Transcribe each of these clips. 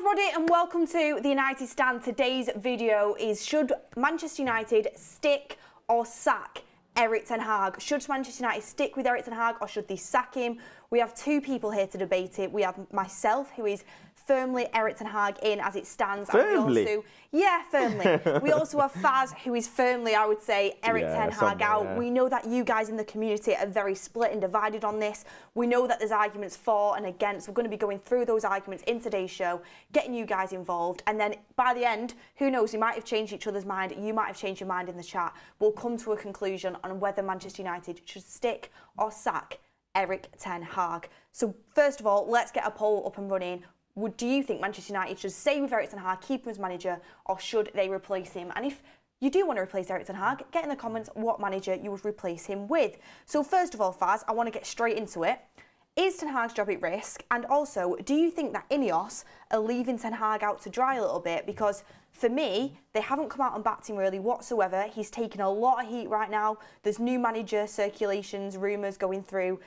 everybody and welcome to the United Stand. Today's video is, should Manchester United stick or sack Erik Ten Hag? Should Manchester United stick with Erik Ten Hag or should they sack him? We have two people here to debate it. We have myself, who is firmly Erik Ten Hag in as it stands. Firmly? And firmly. We also have Faz, who is firmly, I would say, Erik Ten Hag out. Yeah. We know that you guys in the community are very split and divided on this. We know that there's arguments for and against. We're going to be going through those arguments in today's show, getting you guys involved. And then by the end, who knows, we might have changed each other's mind. You might have changed your mind in the chat. We'll come to a conclusion on whether Manchester United should stick or sack Erik Ten Hag. So first of all, let's get a poll up and running. Do you think Manchester United should stay with Erik Ten Hag, keep him as manager, or should they replace him? And if you do want to replace Erik Ten Hag, get in the comments what manager you would replace him with. So first of all, Faz, I want to get straight into it. Is Ten Hag's job at risk? And also, do you think that Ineos are leaving Ten Hag out to dry a little bit? Because for me, they haven't come out and backed him really whatsoever. He's taking a lot of heat right now. There's new manager circulations, rumours going through.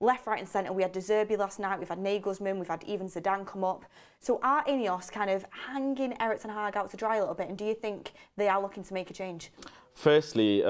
Left, right and centre. We had Zerbi last night, we've had Nagelsmann, we've had even Zidane come up. So are Ineos kind of hanging Erik Ten Hag out to dry a little bit, and do you think they are looking to make a change? Firstly,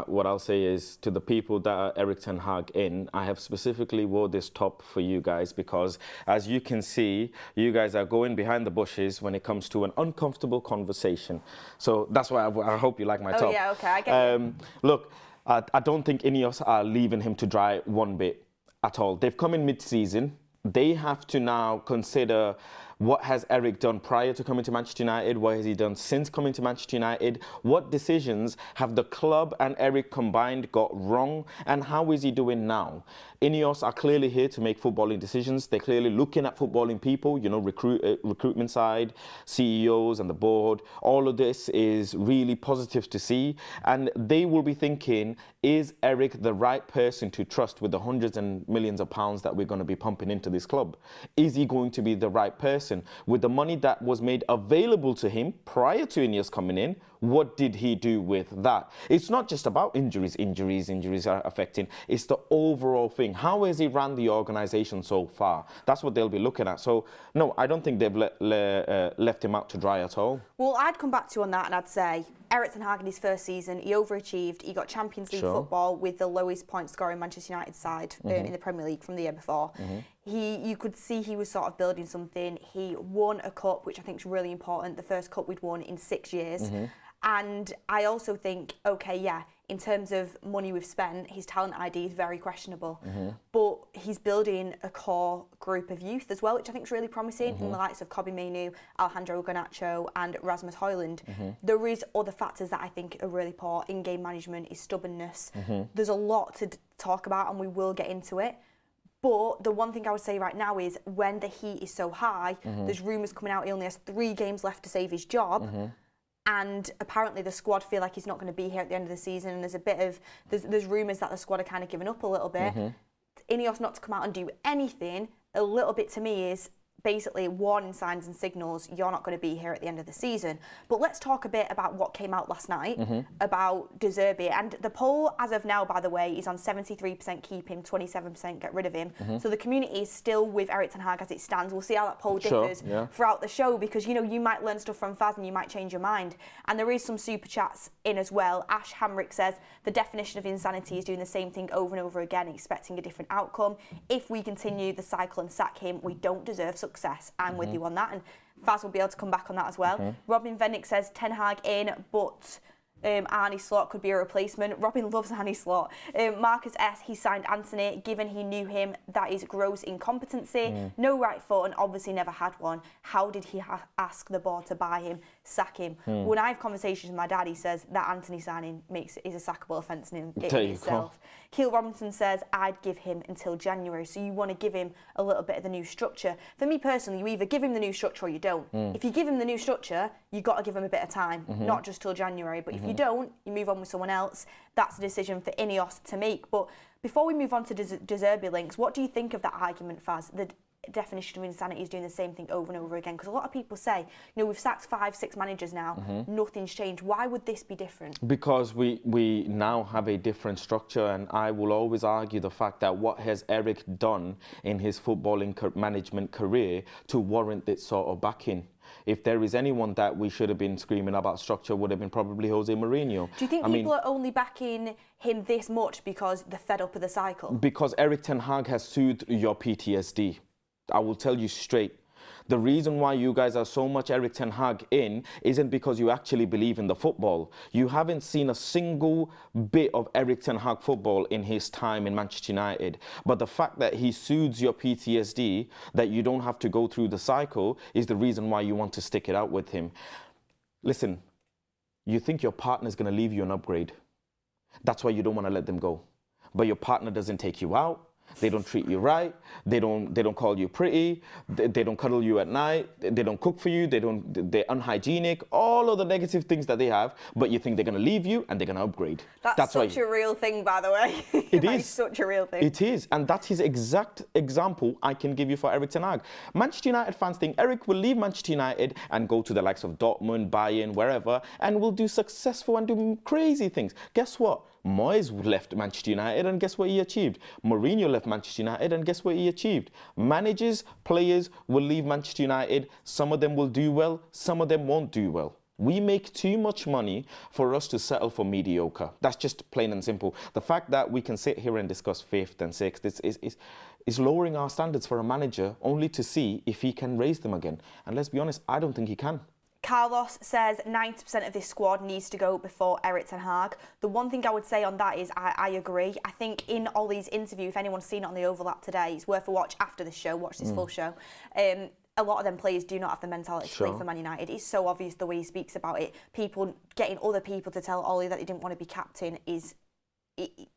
what I'll say is to the people that are Erik Ten Hag in, I have specifically wore this top for you guys because, as you can see, you guys are going behind the bushes when it comes to an uncomfortable conversation. So that's why I hope you like my top. Oh yeah, okay, I get it. Look, I don't think Ineos are leaving him to dry one bit at all. They've come in mid-season. They have to now consider what has Erik done prior to coming to Manchester United? What has he done since coming to Manchester United? What decisions have the club and Erik combined got wrong? And how is he doing now? Ineos are clearly here to make footballing decisions. They're clearly looking at footballing people, you know, recruitment side, CEOs and the board. All of this is really positive to see. And they will be thinking, is Erik the right person to trust with the hundreds and millions of pounds that we're going to be pumping into this club? Is he going to be the right person? With the money that was made available to him prior to Ineos coming in, what did he do with that? It's not just about injuries are affecting. It's the overall thing. How has he run the organisation so far? That's what they'll be looking at. So, no, I don't think they've left him out to dry at all. Well, I'd come back to you on that and I'd say Erik Ten Hag in his first season, he overachieved. He got Champions League football with the lowest point scoring Manchester United side in the Premier League from the year before. You could see he was sort of building something. He won a cup, which I think is really important. The first cup we'd won in 6 years. And I also think, okay, yeah, in terms of money we've spent, his talent ID is very questionable. But he's building a core group of youth as well, which I think is really promising, in the likes of Kobbie Mainoo, Alejandro Garnacho and Rasmus Højlund. There is other factors that I think are really poor. In-game management, his stubbornness. There's a lot to talk about and we will get into it. But the one thing I would say right now is when the heat is so high, there's rumours coming out he only has 3 games left to save his job. And apparently the squad feel like he's not going to be here at the end of the season. And there's a bit of, there's rumours that the squad are kind of giving up a little bit. Ineos not to come out and do anything, a little bit to me is basically warning signs and signals you're not going to be here at the end of the season. But let's talk a bit about what came out last night about Zerbi. And the poll as of now, by the way, is on 73% keep him, 27% get rid of him. So the community is still with Erik Ten Hag as it stands. We'll see how that poll differs throughout the show because, you know, you might learn stuff from Faz and you might change your mind. And there is some super chats in as well. Ash Hamrick says the definition of insanity is doing the same thing over and over again, expecting a different outcome. If we continue the cycle and sack him, we don't deserve success. I'm with you on that, and Faz will be able to come back on that as well. Robin Vennick says Ten Hag in, but Arnie Slot could be a replacement. Robin loves Arnie Slot. Marcus S, he signed Anthony, given he knew him, that is gross incompetency. No right foot and obviously never had one. How did he ask the board to buy him, sack him? When I have conversations with my dad, he says that Anthony signing is a sackable offence in itself. Keel Robinson says, I'd give him until January. So you want to give him a little bit of the new structure. For me personally, you either give him the new structure or you don't. If you give him the new structure, you've got to give him a bit of time, not just till January. But if you don't, you move on with someone else. That's a decision for Ineos to make. But before we move on to Zerbi links, what do you think of that argument, Faz? definition of insanity is doing the same thing over and over again. Because a lot of people say, we've sacked 5, 6 managers now, nothing's changed. Why would this be different? Because we now have a different structure, and I will always argue the fact that what has Erik done in his footballing management career to warrant this sort of backing. If there is anyone that we should have been screaming about structure, would have been probably Jose Mourinho. Do you think people are only backing him this much because they're fed up with the cycle? Because Erik Ten Hag has soothed your PTSD. I will tell you straight. The reason why you guys are so much Erik Ten Hag in isn't because you actually believe in the football. You haven't seen a single bit of Erik Ten Hag football in his time in Manchester United. But the fact that he soothes your PTSD, that you don't have to go through the cycle, is the reason why you want to stick it out with him. Listen, you think your partner's going to leave you an upgrade. That's why you don't want to let them go. But your partner doesn't take you out. They don't treat you right. They don't call you pretty. They don't cuddle you at night. They don't cook for you. They're unhygienic. All of the negative things that they have. But you think they're going to leave you and they're going to upgrade. That's such a real thing, by the way. It is such a real thing. It is, and that's his exact example I can give you for Erik Ten Hag. Manchester United fans think Erik will leave Manchester United and go to the likes of Dortmund, Bayern, wherever, and will do successful and do crazy things. Guess what? Moyes left Manchester United, and guess what he achieved? Mourinho left Manchester United, and guess what he achieved? Managers, players will leave Manchester United. Some of them will do well, some of them won't do well. We make too much money for us to settle for mediocre. That's just plain and simple. The fact that we can sit here and discuss 5th and 6th is lowering our standards for a manager, only to see if he can raise them again. And let's be honest, I don't think he can. Carlos says 90% of this squad needs to go before Erik Ten Hag. The one thing I would say on that is I agree. I think in Ollie's interview, if anyone's seen it on the overlap today, it's worth a watch after this show, watch this full show. A lot of them players do not have the mentality to play for Man United. It's so obvious the way he speaks about it. People getting other people to tell Ollie that they didn't want to be captain is...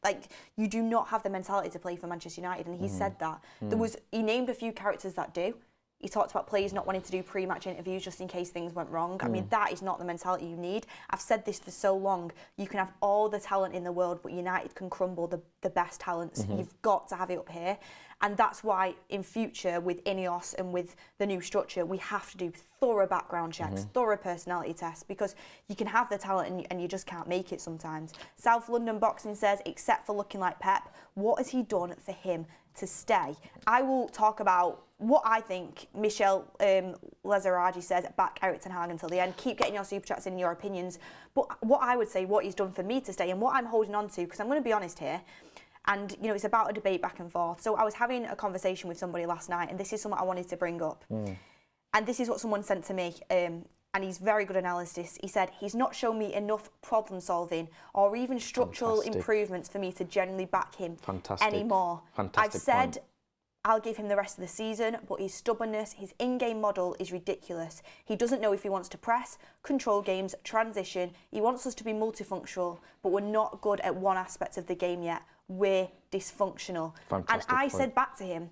like, you do not have the mentality to play for Manchester United, and he said that. He named a few characters that do. He talked about players not wanting to do pre-match interviews just in case things went wrong. I mean, that is not the mentality you need. I've said this for so long. You can have all the talent in the world, but United can crumble the best talents. You've got to have it up here. And that's why in future with Ineos and with the new structure, we have to do thorough background checks, thorough personality tests, because you can have the talent and you just can't make it sometimes. South London Boxing says, except for looking like Pep, what has he done for him to stay? I will talk about what I think. Michelle Lazaraji says, back Erik Ten Hag until the end. Keep getting your super chats in, your opinions. But what I would say, what he's done for me to stay and what I'm holding on to, because I'm going to be honest here, and it's about a debate back and forth. So I was having a conversation with somebody last night, and this is something I wanted to bring up. And this is what someone sent to me, and he's very good analysis. He said, he's not shown me enough problem solving or even structural improvements for me to genuinely back him anymore. I've said I'll give him the rest of the season, but his stubbornness, his in-game model is ridiculous. He doesn't know if he wants to press, control games, transition. He wants us to be multifunctional, but we're not good at one aspect of the game yet. We're dysfunctional. And I said back to him,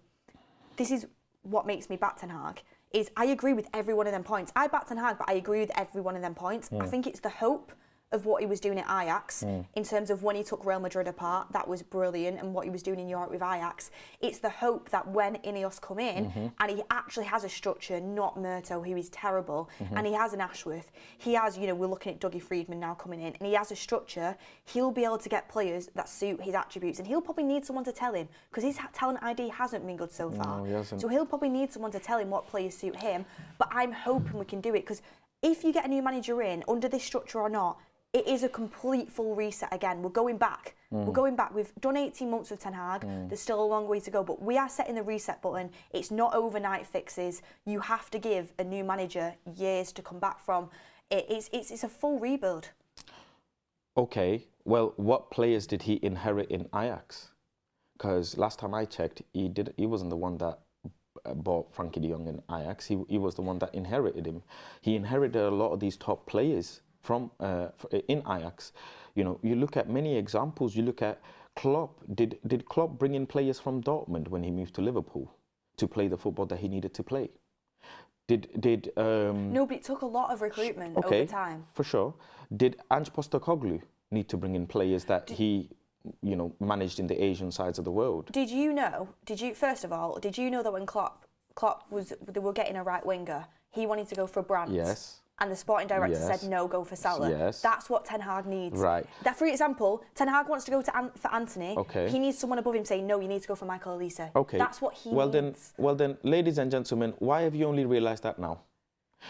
this is what makes me back Ten Hag, is I agree with every one of them points. I back Ten Hag, but I agree with every one of them points. I think it's the hope of what he was doing at Ajax in terms of when he took Real Madrid apart. That was brilliant, and what he was doing in Europe with Ajax. It's the hope that when Ineos come in and he actually has a structure, not Murto, who is terrible, and he has an Ashworth. He has, we're looking at Dougie Friedman now coming in, and he has a structure. He'll be able to get players that suit his attributes, and he'll probably need someone to tell him, because his talent ID hasn't been good so far. No, he hasn't. So he'll probably need someone to tell him what players suit him, but I'm hoping we can do it, because if you get a new manager in, under this structure or not, it is a complete full reset again. We're going back. We're going back. We've done 18 months with Ten Hag. There's still a long way to go, but we are setting the reset button. It's not overnight fixes. You have to give a new manager years to come back from. It's a full rebuild. Okay, well, what players did he inherit in Ajax? Because last time I checked, he wasn't the one that bought Frankie de Jong in Ajax. He was the one that inherited him. He inherited a lot of these top players from in Ajax. You look at many examples. You look at Klopp. Did Klopp bring in players from Dortmund when he moved to Liverpool to play the football that he needed to play? No, but it took a lot of recruitment over time. For sure. Did Ange Postecoglou need to bring in players that he managed in the Asian sides of the world? First of all, did you know that when Klopp they were getting a right winger. He wanted to go for Brandt. Yes. And the sporting director said, no, go for Salah. Yes. That's what Ten Hag needs. Right. That, for example, Ten Hag wants to go for Anthony. Okay. He needs someone above him saying, no, you need to go for Michael Olise. Okay. That's what he needs. Well then, ladies and gentlemen, why have you only realised that now?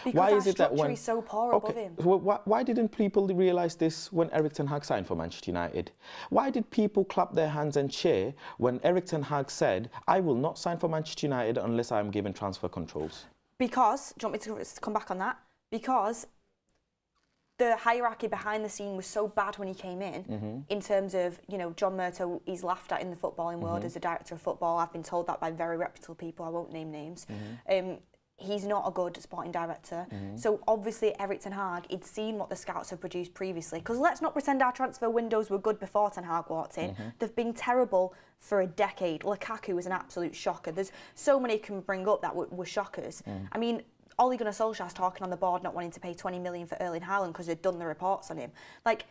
Because why our is it that structure is so poor above him. Well, why didn't people realise this when Erik Ten Hag signed for Manchester United? Why did people clap their hands and cheer when Erik Ten Hag said, I will not sign for Manchester United unless I am given transfer controls? Because, do you want me to come back on that? Because the hierarchy behind the scene was so bad when he came in terms of, you know, John Murtough, he's laughed at in the footballing world as a director of football. I've been told that by very reputable people. I won't name names. He's not a good sporting director. So obviously Erik Ten Hag, he'd seen what the scouts have produced previously. Because let's not pretend our transfer windows were good before Ten Hag walked in. They've been terrible for a decade. Lukaku was an absolute shocker. There's so many can bring up that were shockers. I mean, Ole Gunnar Solskjaer's talking on the board not wanting to pay 20 million for Erling Haaland because they'd done the reports on him. Like,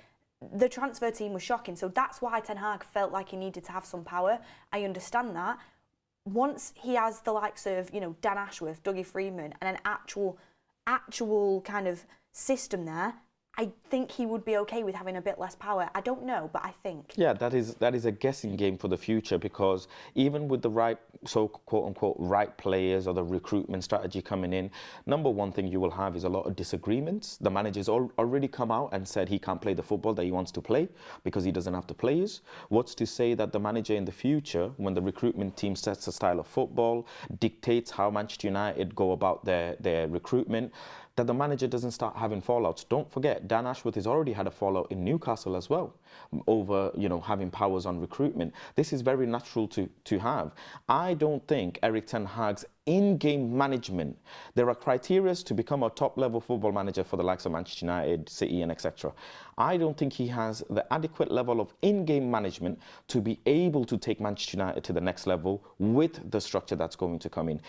the transfer team was shocking. So that's why Ten Hag felt like he needed to have some power. I understand that. Once he has the likes of, you know, Dan Ashworth, Dougie Freeman, and an actual kind of system there, I think he would be okay with having a bit less power. I don't know, but I think. Yeah, that is a guessing game for the future, because even with the right, so quote unquote, right players or the recruitment strategy coming in, number one thing you will have is a lot of disagreements. The manager's already come out and said he can't play the football that he wants to play because he doesn't have the players. What's to say that the manager in the future, when the recruitment team sets a style of football, dictates how Manchester United go about their recruitment, that the manager doesn't start having fallouts? Don't forget, Dan Ashworth has already had a fallout in Newcastle as well over, you know, having powers on recruitment. This is very natural to have. I don't think Erik Ten Hag's in-game management, there are criteria to become a top-level football manager for the likes of Manchester United, City, and etc. I don't think he has the adequate level of in-game management to be able to take Manchester United to the next level with the structure that's going to come in.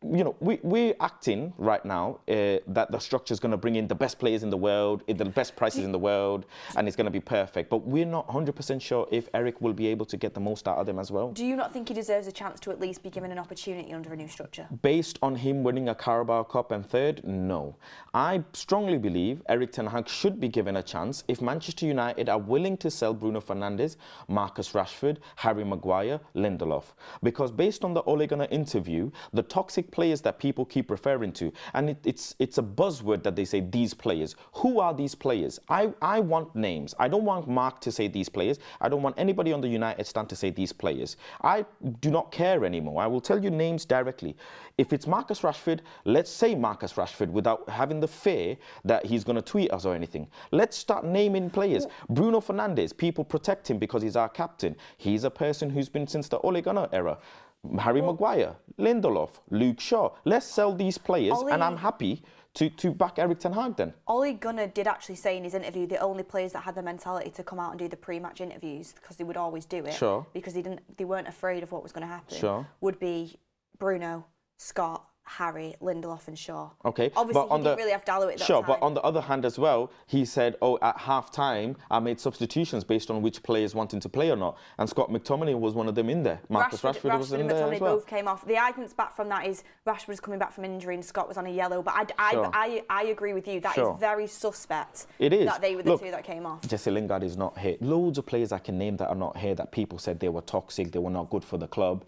You know, we're acting right now that the structure is going to bring in the best players in the world, the best prices in the world, and it's going to be perfect. But we're not 100% sure if Erik will be able to get the most out of them as well. Do you not think he deserves a chance to at least be given an opportunity under a new structure? Based on him winning a Carabao Cup and third, no. I strongly believe Erik Ten Hag should be given a chance if Manchester United are willing to sell Bruno Fernandes, Marcus Rashford, Harry Maguire, Lindelof. Because based on the Ole Gunnar interview, the toxic players that people keep referring to, and it's a buzzword that they say, these players. Who are these players? I want names. I don't want Mark to say these players. I don't want anybody on the United stand to say these players. I do not care anymore. I will tell you names directly. If it's Marcus Rashford, let's say Marcus Rashford without having the fear that he's going to tweet us or anything. Let's start naming players. Bruno Fernandes, people protect him because he's our captain. He's a person who's been since the Ole Gunnar era. Harry Maguire, Lindelof, Luke Shaw. Let's sell these players, and I'm happy to back Erik Ten Hag then. Ole Gunnar did actually say in his interview the only players that had the mentality to come out and do the pre-match interviews, because they would always do it, because they weren't afraid of what was going to happen, would be Bruno, Scott, Harry, Lindelof and Shaw. Okay. Obviously, he didn't really have Dalot at that time. But on the other hand as well, he said, at half-time, I made substitutions based on which players wanting to play or not. And Scott McTominay was one of them in there. Marcus Rashford was in there as well. Both came off. The arguments back from that is Rashford was coming back from injury and Scott was on a yellow. But I agree with you. That is very suspect. It is. That they were the two that came off. Jesse Lingard is not here. Loads of players I can name that are not here that people said they were toxic, they were not good for the club.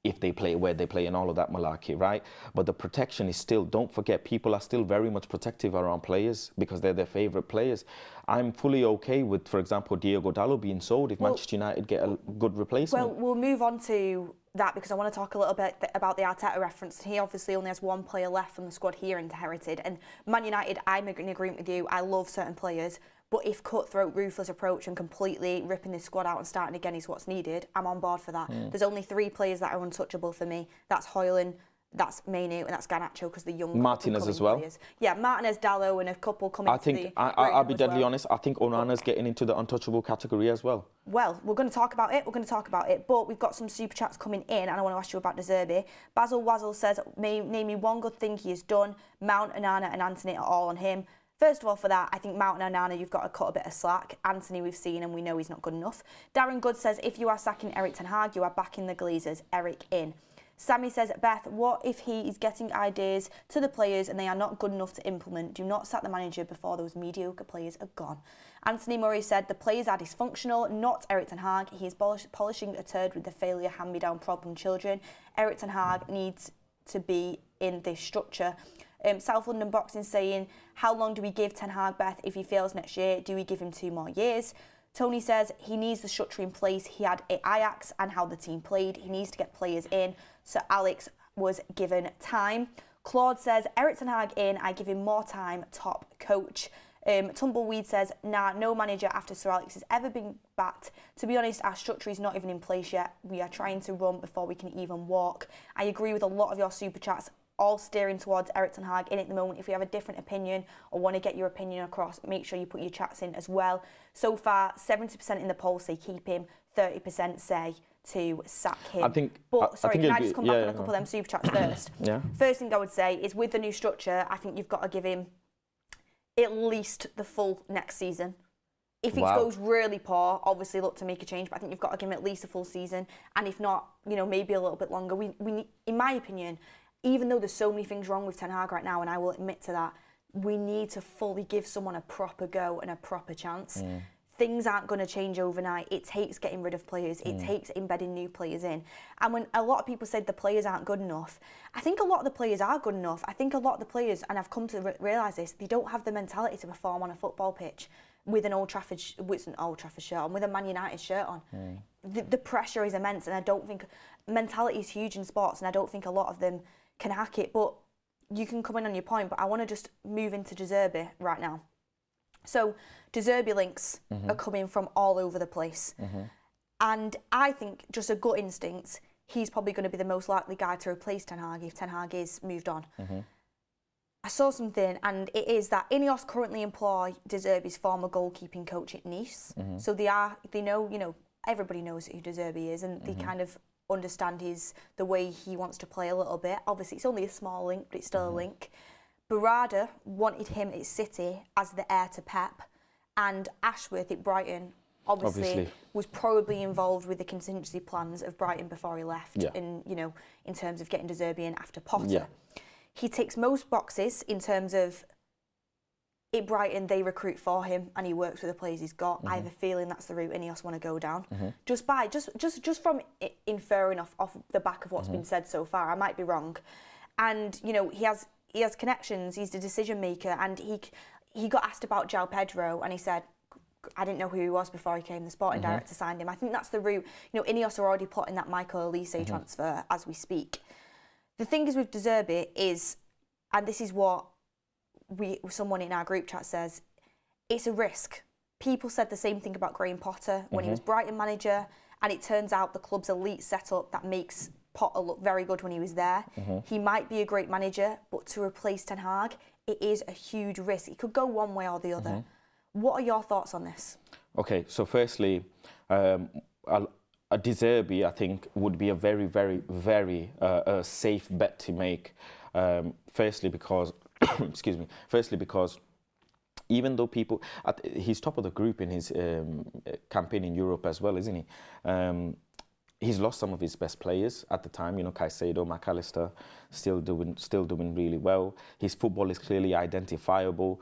If they play where they play and all of that malarkey, right? But the protection is still, don't forget, people are still very much protective around players because they're their favourite players. I'm fully okay with, for example, Diogo Dalot being sold if Manchester United get a good replacement. Well, we'll move on to that because I want to talk a little bit about the Arteta reference. He obviously only has one player left from the squad here inherited. And Man United, I'm in agreement with you. I love certain players. But if cutthroat, ruthless approach and completely ripping this squad out and starting again is what's needed, I'm on board for that. There's only 3 players that are untouchable for me. That's Højlund, that's Mainoo, and that's Garnacho because the young Martinez as well. Players. Yeah, Martinez, Dalot, and a couple coming to the... I'll be deadly honest. I think Onana's getting into the untouchable category as well. Well, we're going to talk about it. But we've got some super chats coming in, and I want to ask you about Zerbi. Basil Wazzle says, name me one good thing he has done. Mount, Onana, and Anthony are all on him. First of all, for that, I think Mount and Onana, you've got to cut a bit of slack. Anthony, we've seen, and we know he's not good enough. Darren Good says, if you are sacking Erik Ten Hag, you are backing the Glazers. Eric in. Sammy says, Beth, what if he is getting ideas to the players and they are not good enough to implement? Do not sack the manager before those mediocre players are gone. Anthony Murray said, the players are dysfunctional, not Erik Ten Hag. He is polishing a turd with the failure hand-me-down problem children. Erik Ten Hag needs to be in this structure. South London Boxing saying, how long do we give Ten Hag, Beth, if he fails next year? Do we give him 2 more years? Tony says he needs the structure in place. He had Ajax and how the team played. He needs to get players in. So Alex was given time. Claude says, Erik Ten Hag in, I give him more time, top coach. Tumbleweed says, nah, no manager after Sir Alex has ever been backed. To be honest, our structure is not even in place yet. We are trying to run before we can even walk. I agree with a lot of your super chats, all steering towards Erik Ten Hag in at the moment. If you have a different opinion or want to get your opinion across, make sure you put your chats in as well. So far, 70% in the poll say keep him, 30% say to sack him. I think. Sorry, can I just come back on a couple yeah. of them super chats first? Yeah. First thing I would say is with the new structure, I think you've got to give him at least the full next season. If it goes really poor, obviously look to make a change, but I think you've got to give him at least a full season. And if not, maybe a little bit longer. We need, in my opinion, even though there's so many things wrong with Ten Hag right now, and I will admit to that, we need to fully give someone a proper go and a proper chance. Things aren't going to change overnight. It takes getting rid of players. It takes embedding new players in. And when a lot of people said the players aren't good enough, I think a lot of the players are good enough. I think a lot of the players, and I've come to realise this, they don't have the mentality to perform on a football pitch with an Old Trafford shirt on, with a Man United shirt on. The pressure is immense, and I don't think mentality is huge in sports, and I don't think a lot of them can hack it. But you can come in on your point, but I want to just move into Zerbi right now. So Zerbi links are coming from all over the place. And I think, just a gut instinct, he's probably going to be the most likely guy to replace Ten Hag if Ten Hag is moved on. I saw something, and it is that Ineos currently employ Zerbi's former goalkeeping coach at Nice. So they know, everybody knows who Zerbi is, and they kind of understand the way he wants to play a little bit. Obviously, it's only a small link, but it's still a link. Barada wanted him at City as the heir to Pep, and Ashworth at Brighton obviously was probably involved with the contingency plans of Brighton before he left, in terms of getting Zerbi in after Potter. He ticks most boxes in terms of at Brighton they recruit for him and he works with the players he's got. I have a feeling that's the route Ineos want to go down. Just from inferring off the back of what's been said so far. I might be wrong. And he has connections, he's the decision maker, and he got asked about João Pedro and he said, I didn't know who he was before he came. The sporting director signed him. I think that's the route. Ineos are already plotting that Michael Elise transfer as we speak. The thing is with Zerbi is, and this is what someone in our group chat says, it's a risk. People said the same thing about Graham Potter when he was Brighton manager, and it turns out the club's elite setup that makes Potter look very good when he was there. He might be a great manager, but to replace Ten Hag, it is a huge risk. It could go one way or the other. What are your thoughts on this? Okay, so firstly, a Zerbi, I think, would be a very, very, very safe bet to make. Firstly, because, excuse me. Firstly, because even though he's top of the group in his campaign in Europe as well, isn't he? He's lost some of his best players at the time. Caicedo, McAllister, still doing really well. His football is clearly identifiable.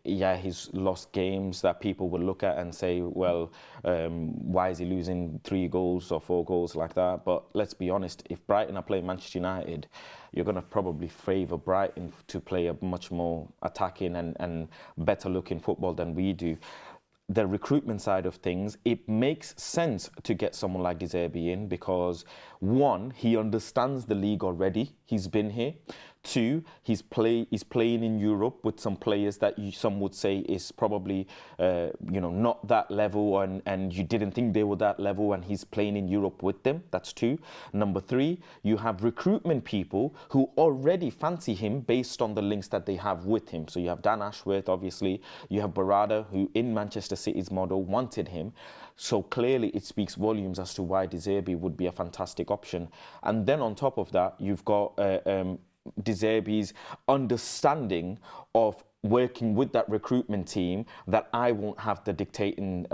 He's lost games that people would look at and say, well, why is he losing 3 goals or 4 goals like that? But let's be honest, if Brighton are playing Manchester United, you're going to probably favour Brighton to play a much more attacking and better looking football than we do. The recruitment side of things, it makes sense to get someone like Zerbi in because, 1, he understands the league already. He's been here. 2, he's playing in Europe with some players that some would say is probably not that level, and you didn't think they were that level, and he's playing in Europe with them. That's 2. Number 3, you have recruitment people who already fancy him based on the links that they have with him. So you have Dan Ashworth, obviously. You have Barada, who in Manchester City's model wanted him. So clearly it speaks volumes as to why Zerbi would be a fantastic option. And then on top of that, you've got Zerbi's understanding of working with that recruitment team, that I won't have the dictating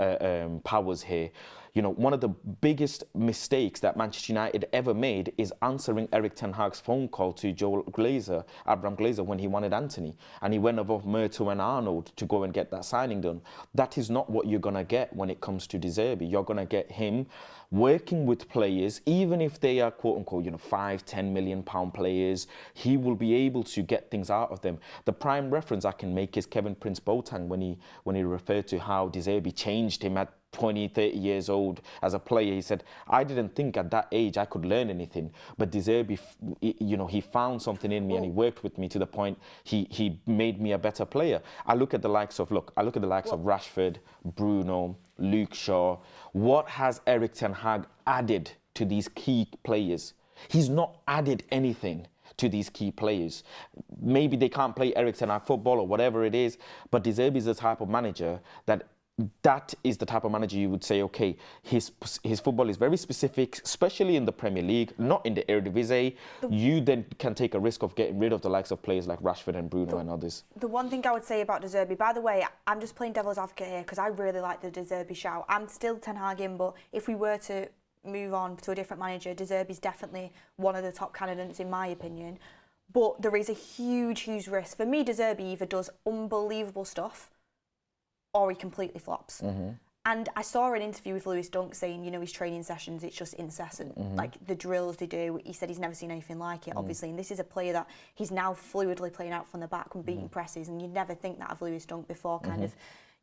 powers here. one of the biggest mistakes that Manchester United ever made is answering Erik Ten Hag's phone call to Abraham Glazer, when he wanted Anthony. And he went above Murto and Arnold to go and get that signing done. That is not what you're going to get when it comes to Zerbi. You're going to get him working with players, even if they are quote unquote, £5-10 million players. He will be able to get things out of them. The prime reference I can make is Kevin Prince Boateng when he referred to how Zerbi changed him at 20, 30 years old as a player. He said, I didn't think at that age I could learn anything, but Zerbi, he found something in me and he worked with me to the point he made me a better player. I look at the likes of Rashford, Bruno, Luke Shaw. What has Erik Ten Hag added to these key players? He's not added anything to these key players. Maybe they can't play Erik Ten Hag football or whatever it is, but Zerbi is the type of manager that is the type of manager you would say, okay, his football is very specific, especially in the Premier League, not in the Eredivisie. You then can take a risk of getting rid of the likes of players like Rashford and Bruno and others. The one thing I would say about Zerbi, by the way, I'm just playing devil's advocate here because I really like the Zerbi shout. I'm still Ten Hag in, but if we were to move on to a different manager, Zerbi's definitely one of the top candidates in my opinion. But there is a huge, huge risk. For me, Zerbi either does unbelievable stuff or he completely flops. And I saw an interview with Lewis Dunk saying, his training sessions, it's just incessant. Like the drills they do, he said he's never seen anything like it, obviously. And this is a player that he's now fluidly playing out from the back and beating presses. And you'd never think that of Lewis Dunk before kind of,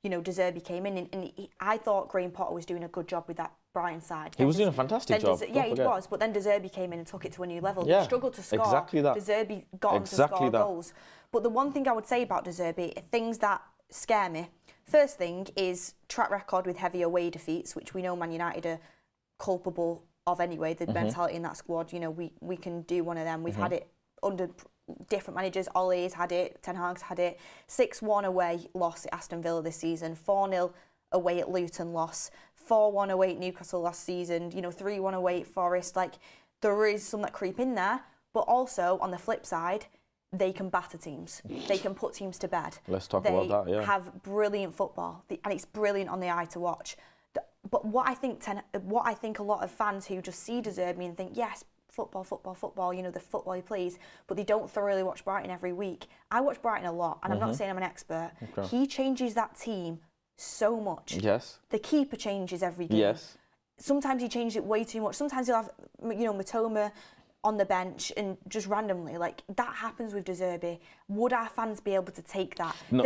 Zerbi came in. And I thought Graham Potter was doing a good job with that Brighton side. He was doing a fantastic job. Yeah, he was. But then Zerbi came in and took it to a new level. He struggled to score. Exactly that. Zerbi got him to score goals. But the one thing I would say about Zerbi, things that scare me, first thing is track record with heavy away defeats, which we know Man United are culpable of anyway, the mentality in that squad. We can do one of them. We've had it under different managers. Ole's had it, Ten Hag's had it. 6-1 away loss at Aston Villa this season, 4-0 away at Luton loss, 4-1 away at Newcastle last season, 3-1 away at Forest. Like, there is some that creep in there, but also on the flip side, they can batter teams. They can put teams to bed. Let's talk about that, yeah. They have brilliant football, and it's brilliant on the eye to watch. But what I think a lot of fans who just see Zerbi and think, yes, football, the football he plays, but they don't thoroughly watch Brighton every week. I watch Brighton a lot, and I'm not saying I'm an expert. Okay. He changes that team so much. Yes. The keeper changes every game. Yes. Sometimes he changes it way too much. Sometimes he'll have, Matoma on the bench and just randomly, like that happens with Zerbi. Would our fans be able to take that? No.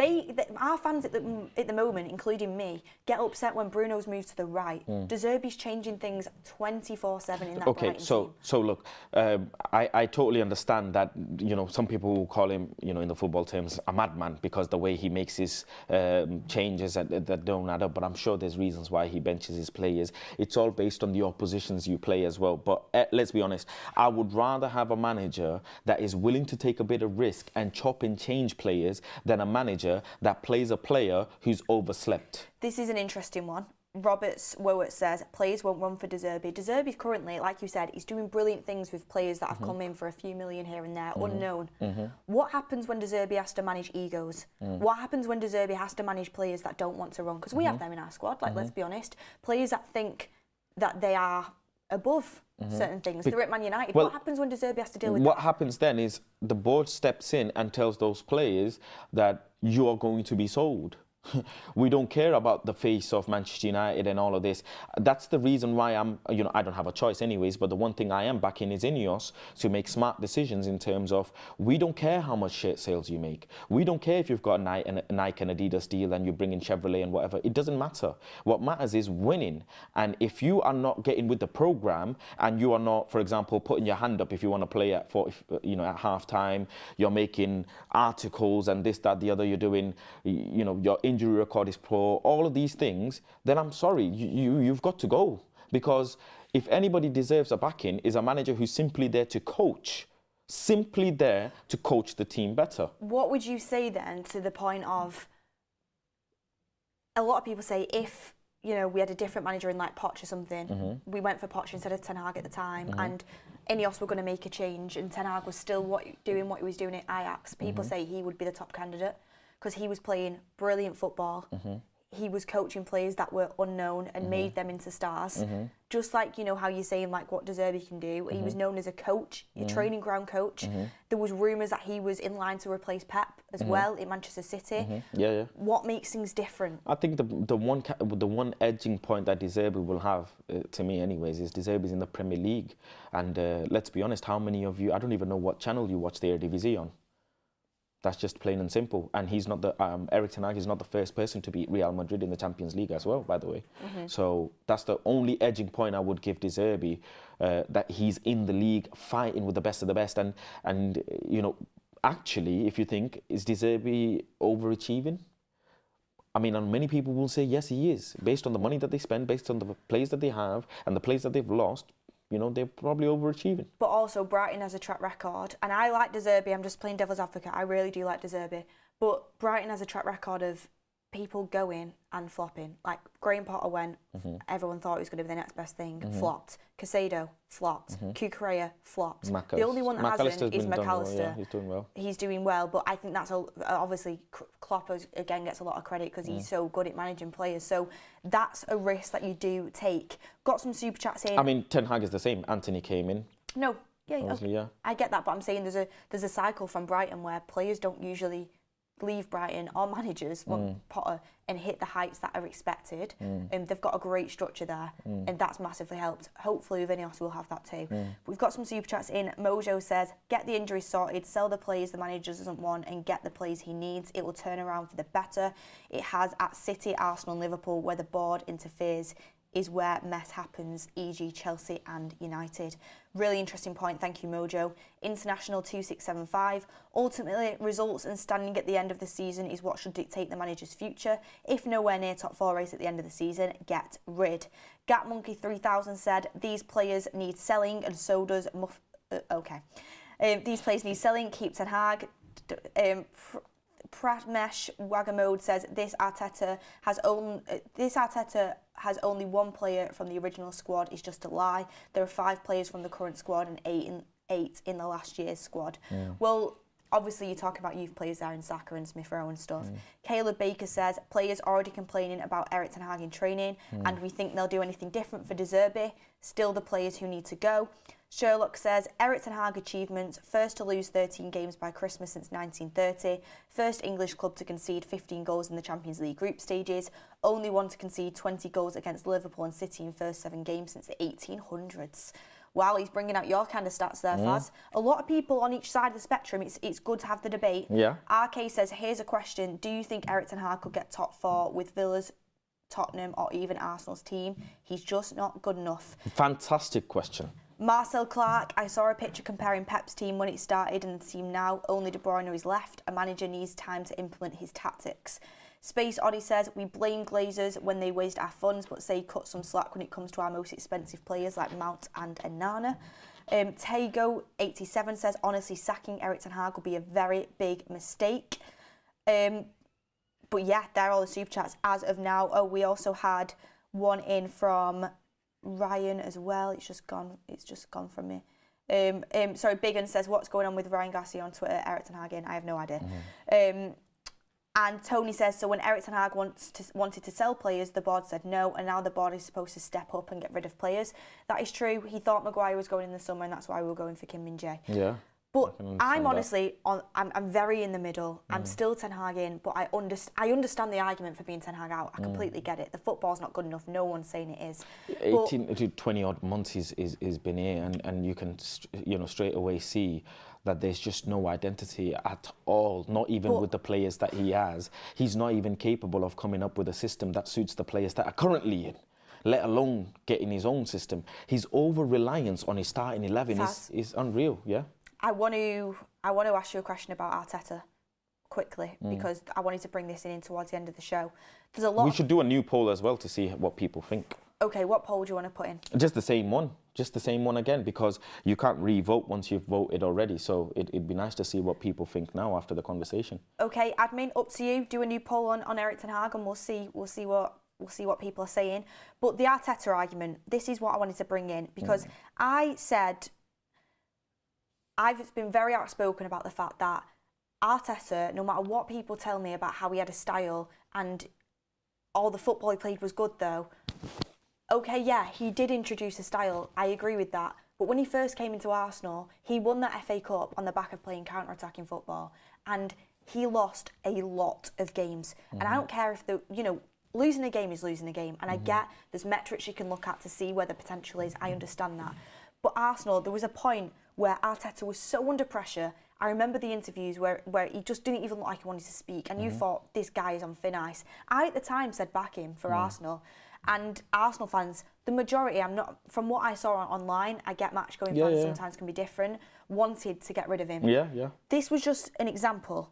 Our fans at the moment, including me, get upset when Bruno's moved to the right. Zerbi's changing things 24/7 in that Brighton team. So look, I totally understand that, some people will call him, in the football terms, a madman because the way he makes his changes that don't add up. But I'm sure there's reasons why he benches his players. It's all based on the oppositions you play as well. But let's be honest, I would rather have a manager that is willing to take a bit of risk and chop and change players than a manager that plays a player who's overslept. This is an interesting one. Roberts Wowert says players won't run for Zerbi. Zerbi's currently, like you said, he's doing brilliant things with players that have come in for a few million here and there, unknown. What happens when Zerbi has to manage egos? What happens when Zerbi has to manage players that don't want to run? Because we have them in our squad, let's be honest. Players that think that they are above certain things. They're at Man United. What happens when Zerbi has to deal with that? What happens then is the board steps in and tells those players that you are going to be sold. We don't care about the face of Manchester United and all of this. That's the reason why I don't have a choice anyways, but the one thing I am backing is Ineos to make smart decisions in terms of, we don't care how much shirt sales you make. We don't care if you've got a Nike and Adidas deal and you bring in Chevrolet and whatever. It doesn't matter. What matters is winning. And if you are not getting with the program and you are not, for example, putting your hand up if you want to play at at half time, you're making articles and this, that, the other, you're doing, your injury record is poor, all of these things, then I'm sorry, you've got to go. Because if anybody deserves a backing, is a manager who's simply there to coach. Simply there to coach the team better. What would you say then to the point of, a lot of people say if, we had a different manager in like Poch or something, we went for Poch instead of Ten Hag at the time, and Ineos were going to make a change and Ten Hag was still doing what he was doing at Ajax, people say he would be the top candidate. Because he was playing brilliant football. he was coaching players that were unknown and made them into stars. Just like, you know, how you're saying, like, what Zerbi can do. He was known as a coach, a training ground coach. There was rumours that he was in line to replace Pep as well in Manchester City. What makes things different? I think the one edging point that Zerbi will have, to me anyways, is Zerbi's in the Premier League. And let's be honest, how many of you, I don't even know what channel you watch the Eredivisie on. That's just plain and simple. And he's not the Erik Ten Hag is not the first person to beat Real Madrid in the Champions League as well, by the way. So that's the only edging point I would give to Zerbi, that he's in the league fighting with the best of the best. And you know, actually, if you think, is Zerbi overachieving? I mean, and many people will say yes, he is, based on the money that they spend, based on the players that they have, and the players that they've lost. You know, they're probably overachieving. But also, Brighton has a track record, and I like Zerbi. I'm just playing devil's advocate. I really do like Zerbi. But Brighton has a track record of people going and flopping. Like, Graham Potter went, everyone thought he was going to be the next best thing, flopped. Casado, flopped. Cucurella, flopped. The only one that hasn't is McAllister. Well, yeah, he's doing well. He's doing well, but I think that's obviously Klopp again gets a lot of credit because he's so good at managing players. So that's a risk that you do take. Got some super chats in. I mean, Ten Hag is the same. Anthony came in. No, yeah. I get that, but I'm saying there's a cycle from Brighton where players don't usually leave Brighton, or managers want Potter and hit the heights that are expected. And they've got a great structure there, and that's massively helped. Hopefully Ineos will have that too. We've got some super chats in. Mojo says, get the injuries sorted, sell the players the manager doesn't want, and get the players he needs. It will turn around for the better. It has at City, Arsenal and Liverpool, where the board interferes is where mess happens, e.g. Chelsea and United. Really interesting point, thank you Mojo. International 2675, ultimately results and standing at the end of the season is what should dictate the manager's future. If nowhere near top 4 race at the end of the season, get rid. Gatmonkey 3000 said, these players need selling and so does these players need selling, keep Ten Hag. Pratmesh Wagamode says this Arteta has only one player from the original squad is just a lie. There are 5 players from the current squad and 8 in the last year's squad. Well, obviously you're talking about youth players there in Saka and Smith Rowe and stuff. Caleb Baker says players already complaining about Erik Ten Hag in training and we think they'll do anything different for Zerbi. Still the players who need to go. Sherlock says, Erik Ten Hag achievements, first to lose 13 games by Christmas since 1930, first English club to concede 15 goals in the Champions League group stages, only one to concede 20 goals against Liverpool and City in first 7 games since the 1800s. Wow, he's bringing out your kind of stats there, Faz. A lot of people on each side of the spectrum, it's good to have the debate. RK says, here's a question, do you think Erik Ten Hag could get top 4 with Villa's, Tottenham or even Arsenal's team? He's just not good enough. Fantastic question. Marcel Clark, I saw a picture comparing Pep's team when it started and the team now. Only De Bruyne is left. A manager needs time to implement his tactics. Space Oddie says, we blame Glazers when they waste our funds, but say cut some slack when it comes to our most expensive players like Mount and Onana. Tego87 says, honestly, sacking Erik Ten Hag will be a very big mistake. But yeah, they're all the super chats as of now. Oh, we also had one in from Ryan as well. It's just gone from me. Sorry, Biggin says, what's going on with Ryan Garcia on Twitter? Erik Ten Hag in? I have no idea. And Tony says, so when Erik Ten Hag wanted to sell players, the board said no, and now the board is supposed to step up and get rid of players. That is true. He thought Maguire was going in the summer, and that's why we were going for Kim Min-jae. Yeah. But I'm honestly, I'm very in the middle. I'm still Ten Hag in, but I understand the argument for being Ten Hag out. I completely get it. The football's not good enough. No one's saying it is. 18 to 20 odd months he's been here, and you can straight away see that there's just no identity at all, not even with the players that he has. He's not even capable of coming up with a system that suits the players that are currently in, let alone getting his own system. His over-reliance on his starting 11 is unreal, yeah? I want to ask you a question about Arteta quickly because I wanted to bring this in towards the end of the show. There's a lot. We should do a new poll as well to see what people think. Okay, what poll do you want to put in? Just the same one again, because you can't re-vote once you've voted already. So it'd be nice to see what people think now after the conversation. Okay, admin, up to you. Do a new poll on Erik Ten Hag, and we'll see what people are saying. But the Arteta argument, this is what I wanted to bring in because I've been very outspoken about the fact that Arteta, no matter what people tell me about how he had a style and all the football he played was good though. Okay, yeah, he did introduce a style. I agree with that. But when he first came into Arsenal, he won that FA Cup on the back of playing counter-attacking football. And he lost a lot of games. And I don't care if losing a game is losing a game. And I get there's metrics you can look at to see where the potential is. I understand that. But Arsenal, there was a point where Arteta was so under pressure. I remember the interviews where he just didn't even look like he wanted to speak. And you thought, this guy is on thin ice. I, at the time, said back him for Arsenal. And Arsenal fans, the majority, from what I saw online, I get match-going fans sometimes can be different, wanted to get rid of him. Yeah. This was just an example.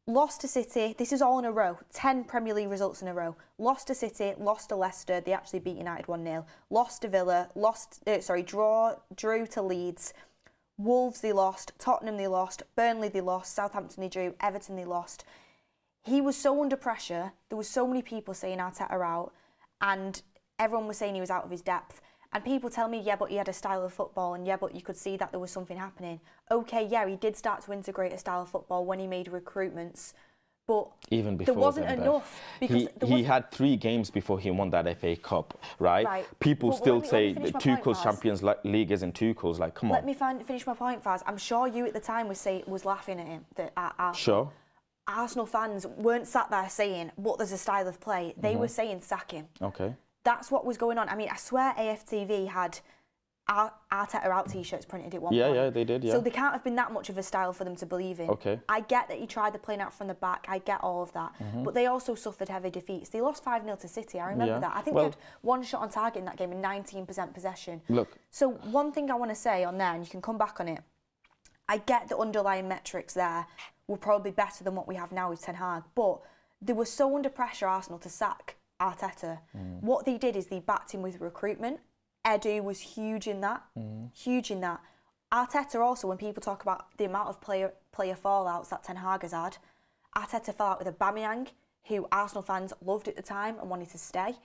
Lost to City, this is all in a row, 10 Premier League results in a row. Lost to City, lost to Leicester, they actually beat United 1-0. Lost to Villa, drew to Leeds. Wolves they lost, Tottenham they lost, Burnley they lost, Southampton they drew, Everton they lost. He was so under pressure, there were so many people saying Arteta out, and everyone was saying he was out of his depth. And people tell me, yeah, but he had a style of football, and yeah, but you could see that there was something happening. Okay, yeah, he did start to integrate a style of football when he made recruitments, but even before there wasn't enough. Because he had 3 games before he won that FA Cup, right? People still say Tuchel's Champions League isn't Tuchel's. Like, come on. Let me finish my point, Faz. I'm sure you at the time was laughing at him. Sure. Arsenal fans weren't sat there saying, but there's a style of play. They were saying, sack him. Okay. That's what was going on. I mean, I swear AFTV had Arteta out T-shirts printed at one point. Yeah, they did, yeah. So they can't have been that much of a style for them to believe in. Okay. I get that he tried the playing out from the back. I get all of that. But they also suffered heavy defeats. They lost 5-0 to City. I remember that. I think they had 1 shot on target in that game and 19% possession. Look. So one thing I want to say on there, and you can come back on it, I get the underlying metrics there were probably better than what we have now with Ten Hag, but they were so under pressure, Arsenal, to sack Arteta. What they did is they backed him with recruitment. Edu was huge in that. Huge in that. Arteta also, when people talk about the amount of player fallouts that Ten Hag has had, Arteta fell out with Aubameyang, who Arsenal fans loved at the time and wanted to stay.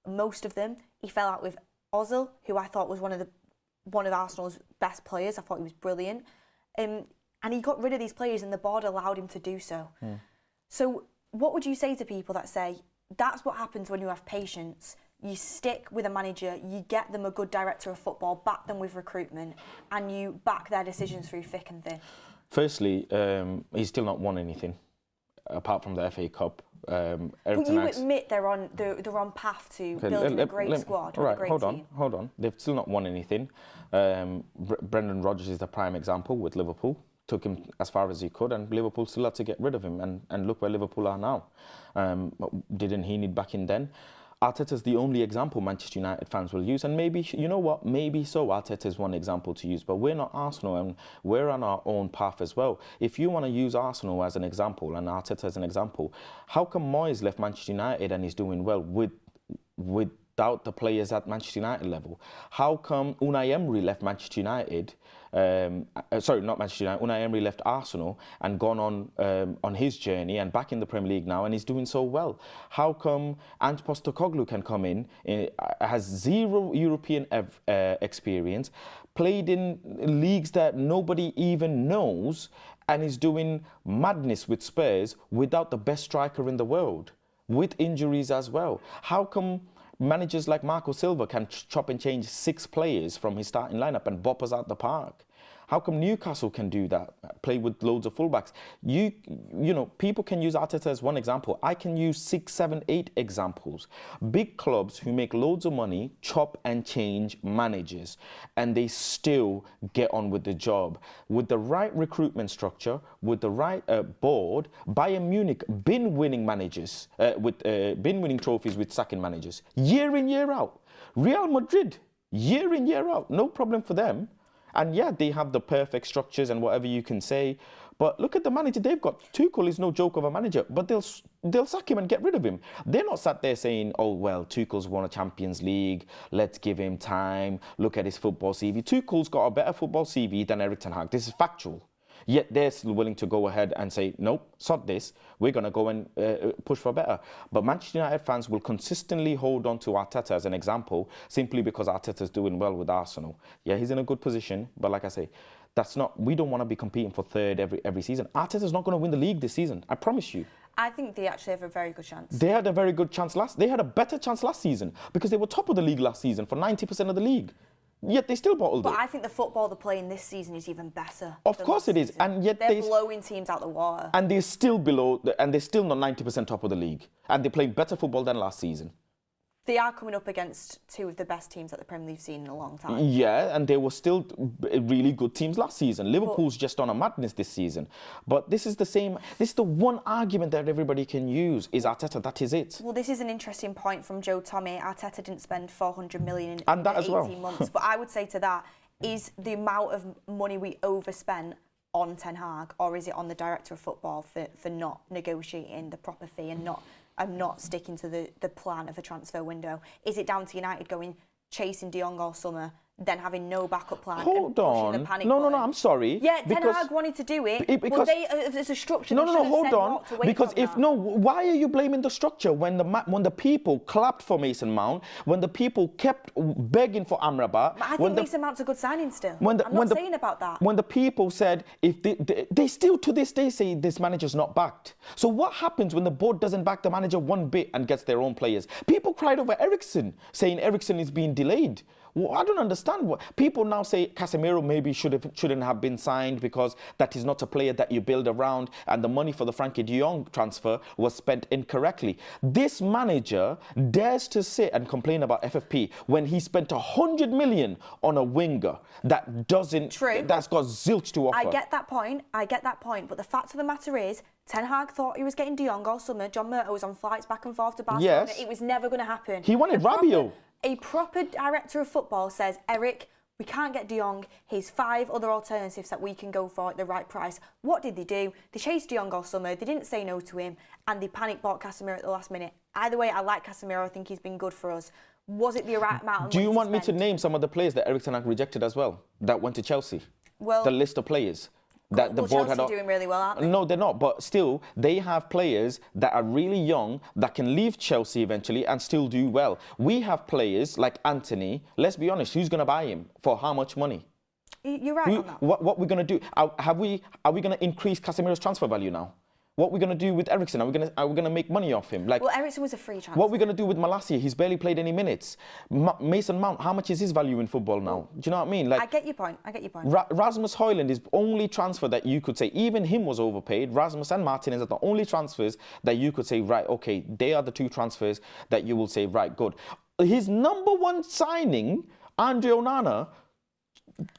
Most of them. He fell out with Ozil, who I thought was one of Arsenal's best players. I thought he was brilliant. And he got rid of these players and the board allowed him to do so. So what would you say to people that say, that's what happens when you have patience? You stick with a manager, you get them a good director of football, back them with recruitment, and you back their decisions through thick and thin. Firstly, he's still not won anything, apart from the FA Cup. But you admit they're on path to building a great squad, right, a great team. Hold on. They've still not won anything. Brendan Rodgers is the prime example with Liverpool. Took him as far as he could, and Liverpool still had to get rid of him. And look where Liverpool are now. Didn't he need backing then? Arteta's the only example Manchester United fans will use, and maybe, you know what, maybe so, Arteta's one example to use, but we're not Arsenal, and we're on our own path as well. If you want to use Arsenal as an example, and Arteta as an example, how come Moyes left Manchester United and he's doing well without the players at Manchester United level? How come Unai Emery left Manchester United, Unai Emery left Arsenal and gone on his journey and back in the Premier League now and he's doing so well? How come Ant Postecoglou can come in, has 0 European experience, played in leagues that nobody even knows, and is doing madness with Spurs without the best striker in the world, with injuries as well? How come managers like Marco Silva can chop and change 6 players from his starting lineup and bop us out the park? How come Newcastle can do that, play with loads of fullbacks? You know, people can use Arteta as one example. I can use 6, 7, 8 examples. Big clubs who make loads of money chop and change managers, and they still get on with the job. With the right recruitment structure, with the right board, Bayern Munich been winning managers, been winning trophies with sacking managers, year in, year out. Real Madrid, year in, year out, no problem for them. And yeah, they have the perfect structures and whatever you can say. But look at the manager they've got. Tuchel is no joke of a manager, but they'll sack him and get rid of him. They're not sat there saying, oh, well, Tuchel's won a Champions League, let's give him time, look at his football CV. Tuchel's got a better football CV than Erik Ten Hag. This is factual. Yet they're still willing to go ahead and say, nope, sod this, we're going to go and push for better. But Manchester United fans will consistently hold on to Arteta as an example simply because Arteta's doing well with Arsenal. Yeah, he's in a good position, but like I say, We don't want to be competing for third every season. Arteta's not going to win the league this season. I promise you. I think they actually have a very good chance. They had a very good chance they had a better chance last season because they were top of the league last season for 90% of the league. Yet they still bottled it. But I think the football they're playing this season is even better. Of course it is, and yet they're blowing teams out the water. And they're still and they're still not 90% top of the league, and they're playing better football than last season. They are coming up against two of the best teams that the Premier League's seen in a long time. Yeah, and they were still really good teams last season. Liverpool's just on a madness this season. But this is the one argument that everybody can use is Arteta, that is it. Well, this is an interesting point from Joe Tommy. Arteta didn't spend 400 million in and that 18 as well. months. But I would say to that, is the amount of money we overspent on Ten Hag, or is it on the director of football for not negotiating the proper fee and not sticking to the plan of a transfer window? Is it down to United chasing De Jong all summer, then having no backup plan? Hold on. The panic no, button? I'm sorry. Yeah, Ten Hag wanted to do it, but there's a structure. No, hold on. Because why are you blaming the structure when the people clapped for Mason Mount, when the people kept begging for Amrabat? But I think Mason Mount's a good signing still. I'm not saying about that. When the people said, if they still to this day say this manager's not backed. So what happens when the board doesn't back the manager one bit and gets their own players? People cried over Eriksen, saying Eriksen is being delayed. Well, I don't understand what people now say. Casemiro maybe shouldn't have been signed because that is not a player that you build around, and the money for the Frankie de Jong transfer was spent incorrectly. This manager dares to sit and complain about FFP when he spent 100 million on a winger that doesn't. True. That's got zilch to offer. I get that point. But the fact of the matter is, Ten Hag thought he was getting De Jong all summer. John Murtough was on flights back and forth to Barcelona. Yes. It was never going to happen. He wanted Rabiot. A proper director of football says, Erik, we can't get De Jong. Here's 5 other alternatives that we can go for at the right price. What did they do? They chased De Jong all summer. They didn't say no to him, and they panic bought Casemiro at the last minute. Either way, I like Casemiro. I think he's been good for us. Was it the right amount of money? Do you want me to name some of the players that Erik Ten Hag rejected as well, that went to Chelsea? Well, the list of players. That the board Chelsea doing really well, aren't they? No, they're not. But still, they have players that are really young that can leave Chelsea eventually and still do well. We have players like Anthony. Let's be honest, who's going to buy him for how much money? You're right on that. What we're going to do? Are we going to increase Casemiro's transfer value now? What are we going to do with Eriksen? Are we going to make money off him? Well, Eriksen was a free transfer. What are we going to do with Malacia? He's barely played any minutes. Mason Mount, how much is his value in football now? Do you know what I mean? I get your point. Rasmus Højlund is the only transfer that you could say, even him was overpaid. Rasmus and Martinez are the only transfers that you could say, right, okay, they are the 2 transfers that you will say, right, good. His number 1 signing, Andre Onana,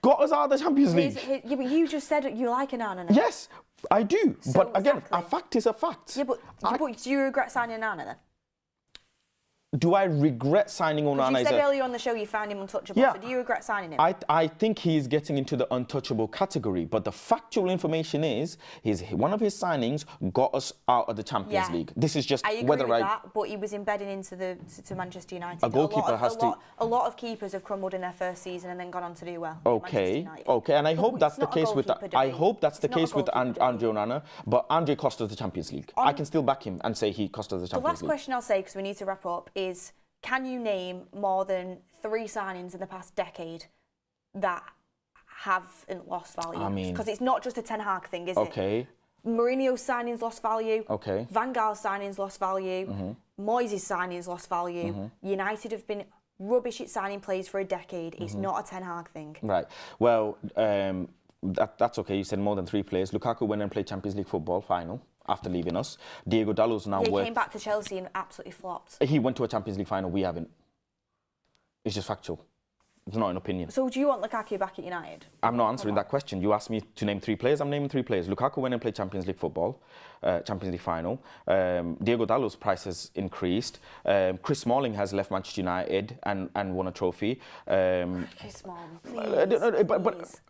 got us out of the Champions League. Yeah, but you just said you like Onana now. Yes, I do. So but again, a fact is a fact. Yeah, but do you regret signing Onana then? Do I regret signing Onana? You said earlier on the show you found him untouchable, so do you regret signing him? I think he's getting into the untouchable category, but the factual information is one of his signings got us out of the Champions League. This is just I agree with that, but he was embedding into to Manchester United. A goalkeeper has to... A lot of keepers have crumbled in their first season and then gone on to do well. Okay, and I hope that's the case with Andre Onana, but Andre cost us the Champions League. I can still back him and say he cost us the Champions League. The last question I'll say, because we need to wrap up, is can you name more than 3 signings in the past decade that haven't lost value? I mean... Because it's not just a Ten Hag thing, is it? Okay. Mourinho's signings lost value. Okay. Van Gaal's signings lost value. Moyes' signings lost value. United have been rubbish at signing players for a decade. It's not a Ten Hag thing. Right. Well, that's okay. You said more than 3 players. Lukaku went and played Champions League football final after leaving us. Diego Dalot's now... He came back to Chelsea and absolutely flopped. He went to a Champions League final. We haven't. It's just factual. It's not an opinion. So do you want Lukaku back at United? I'm not answering that question. You asked me to name 3 players. I'm naming 3 players. Lukaku went and played Champions League football, Champions League final. Diego Dalot's price has increased. Chris Smalling has left Manchester United and won a trophy. Chris Smalling, please.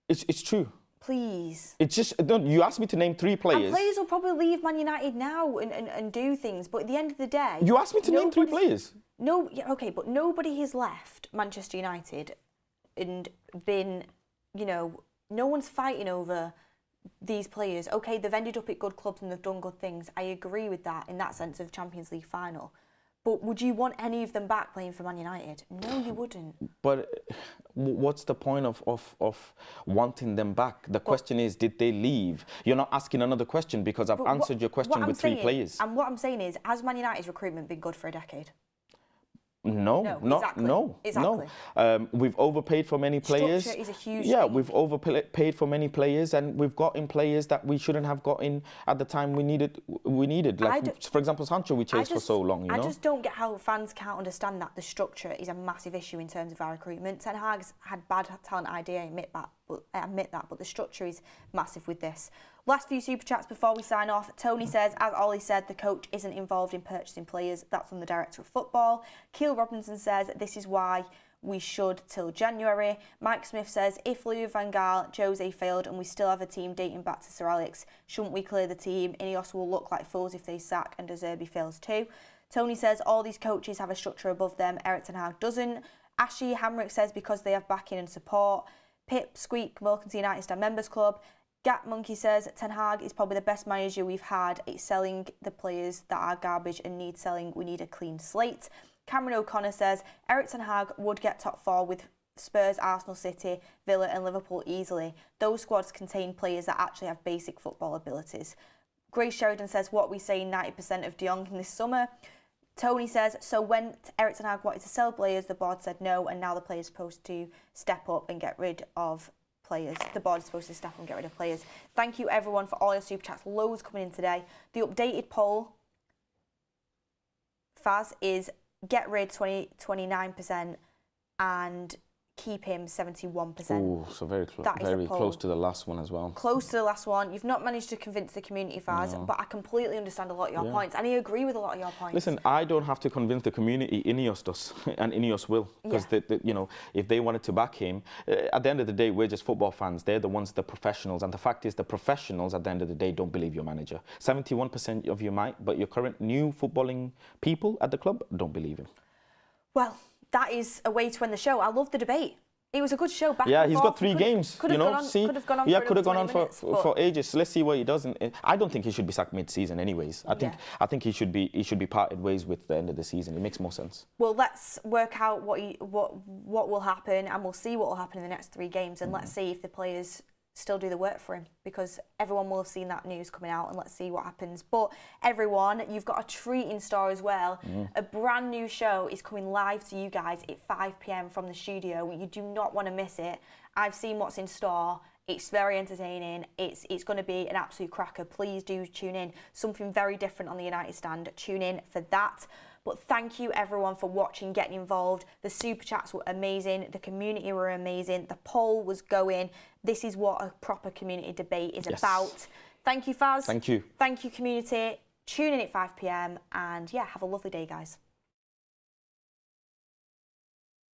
It's true. Please. It's just, you asked me to name 3 players. And players will probably leave Man United now and do things, but at the end of the day... You asked me to name 3 players. No, okay, but nobody has left Manchester United and been, no one's fighting over these players. Okay, they've ended up at good clubs and they've done good things. I agree with that in that sense of Champions League final. But would you want any of them back playing for Man United? No, you wouldn't. But what's the point of wanting them back? The question is, did they leave? You're not asking another question because I've answered your question with 3 players. And what I'm saying is, has Man United's recruitment been good for a decade? No. We've overpaid for many players. Structure is a huge thing. thing. We've overpaid for many players, and we've got in players that we shouldn't have got in at the time we needed. Like, for example, Sancho, we chased for so long. I just don't get how fans can't understand that the structure is a massive issue in terms of our recruitment. Ten Hag's had bad talent idea, I admit that, but the structure is massive with this. Last few super chats before we sign off. Tony says, as Ollie said, the coach isn't involved in purchasing players. That's from the director of football. Keel Robinson says, this is why we should till January. Mike Smith says, if Louis van Gaal, Jose failed and we still have a team dating back to Sir Alex, shouldn't we clear the team? Ineos will look like fools if they sack and Zerbi fails too. Tony says, all these coaches have a structure above them. Erik Ten Hag doesn't. Ashi Hamrick says, because they have backing and support. Pip Squeak, welcome to United Star Members Club. Gat Monkey says, Ten Hag is probably the best manager we've had. It's selling the players that are garbage and need selling. We need a clean slate. Cameron O'Connor says, Erik Ten Hag would get top 4 with Spurs, Arsenal, City, Villa and Liverpool easily. Those squads contain players that actually have basic football abilities. Grace Sheridan says, what we say 90% of De Jong in this summer. Tony says, so when Erik Ten Hag wanted to sell players, the board said no, and now the player's supposed to step up and get rid of players. The board is supposed to step up and get rid of players. Thank you everyone for all your super chats. Loads coming in today. The updated poll, Faz, is get rid 29% and keep him 71%. Ooh, so very close to the last one as well. Close to the last one. You've not managed to convince the community, Faz, but I completely understand a lot of your points, and I agree with a lot of your points. Listen, I don't have to convince the community. Ineos does, and Ineos will, because if they wanted to back him, at the end of the day, we're just football fans. They're the ones, the professionals, and the fact is, the professionals at the end of the day don't believe your manager. 71% of you might, but your current new footballing people at the club don't believe him. Well, that is a way to end the show. I love the debate. It was a good show. Back yeah, he's got 3 games. Could have gone on for ages. Let's see what he does. I don't think he should be sacked mid-season, anyways. I think he should be parted ways with the end of the season. It makes more sense. Well, let's work out what will happen, and we'll see what will happen in the next 3 games, and let's see if the players still do the work for him, because everyone will have seen that news coming out, and let's see what happens. But everyone, you've got a treat in store as well. A brand new show is coming live to you guys at 5 p.m. from the studio. You do not want to miss it. I've seen what's in store. It's very entertaining. It's going to be an absolute cracker. Please do tune in. Something very different on the United Stand. Tune in for that. But thank you everyone for watching, getting involved. The super chats were amazing. The community were amazing. The poll was going. This is what a proper community debate is about. Thank you, Faz. Thank you. Thank you, community. Tune in at 5 p.m. and yeah, have a lovely day, guys.